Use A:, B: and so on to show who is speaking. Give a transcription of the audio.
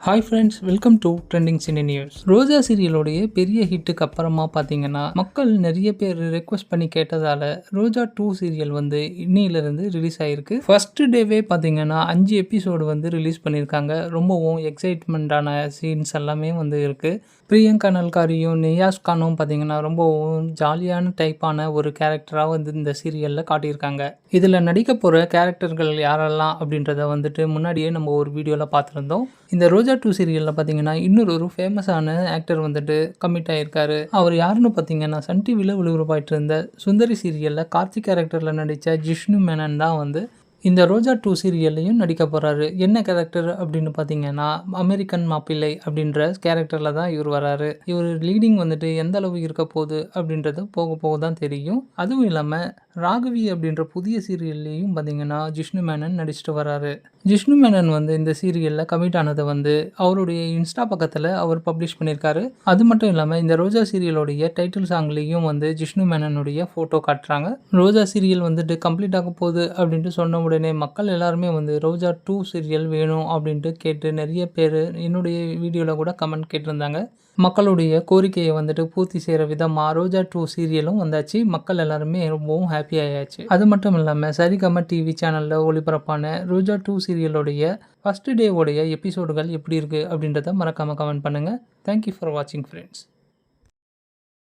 A: Hi friends, welcome to trending cine news. Roja சீரியலோடைய பெரிய ஹிட்டுக்கு அப்புறமா பார்த்தீங்கன்னா மக்கள் நிறைய பேர் ரெக்வஸ்ட் பண்ணி கேட்டதால ரோஜா 2 சீரியல் வந்து இன்னிலிருந்து ரிலீஸ் ஆகிருக்கு. ஃபர்ஸ்ட் டேவே பார்த்தீங்கன்னா 5 எபிசோடு வந்து ரிலீஸ் பண்ணியிருக்காங்க. ரொம்பவும் எக்ஸைட்மெண்ட்டான சீன்ஸ் எல்லாமே வந்து இருக்குது. பிரியங்கா நல்காரியும் நியாஸ் கானும் பார்த்தீங்கன்னா ரொம்பவும் ஜாலியான டைப்பான ஒரு கேரக்டராக வந்து இந்த சீரியலில் காட்டியிருக்காங்க. இதில் நடிக்க போகிற கேரக்டர்கள் யாரெல்லாம் அப்படின்றத வந்துட்டு முன்னாடியே நம்ம ஒரு வீடியோவில் பார்த்துருந்தோம். இந்த ரோஜா 2 சீரியலில் பார்த்தீங்கன்னா இன்னொரு ஃபேமஸான ஆக்டர் வந்துட்டு கமிட் ஆகியிருக்காரு. அவர் யாருன்னு பார்த்தீங்கன்னா சன் டிவியில் ஒளிபரப்பாயிட்டு இருந்த சுந்தரி சீரியலில் கார்த்திக் கேரக்டரில் நடித்த ஜிஷ்ணு மேனன் தான் வந்து இந்த ரோஜா 2 சீரியல்லையும் நடிக்க போகிறாரு. என்ன கேரக்டர் அப்படின்னு பார்த்தீங்கன்னா அமெரிக்கன் மாப்பிள்ளை அப்படின்ற கேரக்டரில் தான் இவர் வராரு. இவர் லீடிங் வந்துட்டு எந்த அளவு இருக்க போகுது அப்படின்றது போக போக தான் தெரியும். அதுவும் இல்லாமல் ராகவி அப்படின்ற புதிய சீரியல்லையும் பார்த்தீங்கன்னா ஜிஷ்ணு மேனன் நடிச்சிட்டு வராரு. ஜிஷ்ணு மேனன் வந்து இந்த சீரியலில் கமிட் ஆனதை வந்து அவருடைய இன்ஸ்டா பக்கத்தில் அவர் பப்ளிஷ் பண்ணியிருக்காரு. அது மட்டும் இல்லாமல் இந்த ரோஜா சீரியலோடைய டைட்டில் சாங்லேயும் வந்து ஜிஷ்ணு மேனனுடைய ஃபோட்டோ காட்டுறாங்க. ரோஜா சீரியல் வந்துட்டு கம்ப்ளீட் ஆக போகுது அப்படின்ட்டு சொன்ன உடனே மக்கள் எல்லாருமே வந்து ரோஜா 2 சீரியல் வேணும் அப்படின்ட்டு கேட்டு நிறைய பேர் என்னுடைய வீடியோவில் கூட கமெண்ட் கேட்டிருந்தாங்க. மக்களுடைய கோரிக்கையை வந்துட்டு பூர்த்தி செய்கிற விதமாக ரோஜா 2 சீரியலும் வந்தாச்சு. மக்கள் எல்லாருமே ரொம்பவும் ஹாப்பி ஆயாச்சு. அது மட்டும் இல்லாமல் சரிகம டிவி சேனலில் ஒளிபரப்பான ரோஜா 2 சீரியலோடைய ஃபர்ஸ்ட் டேவோடைய எபிசோடுகள் எப்படி இருக்குது அப்படின்றத மறக்காமல் கமெண்ட் பண்ணுங்கள். தேங்க்யூ ஃபார் வாட்சிங் ஃப்ரெண்ட்ஸ்.